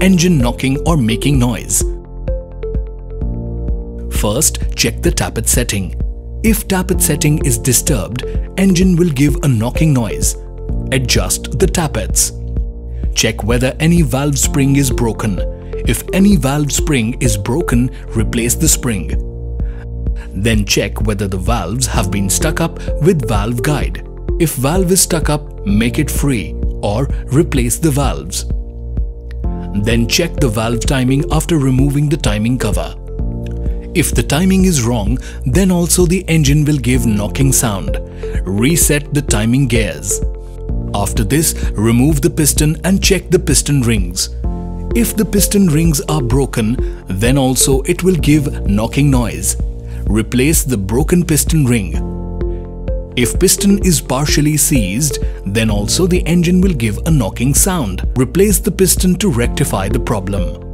engine knocking or making noise. First, check the tappet setting. If tappet setting is disturbed, engine will give a knocking noise. Adjust the tappets. Check whether any valve spring is broken. If any valve spring is broken, replace the spring. Then check whether the valves have been stuck up with valve guide. If valve is stuck up, make it free or replace the valves. Then check the valve timing after removing the timing cover. If the timing is wrong, then also the engine will give knocking sound. Reset the timing gears. After this, remove the piston and check the piston rings. If the piston rings are broken, then also it will give knocking noise. Replace the broken piston ring. If piston is partially seized, then also the engine will give a knocking sound. Replace the piston to rectify the problem.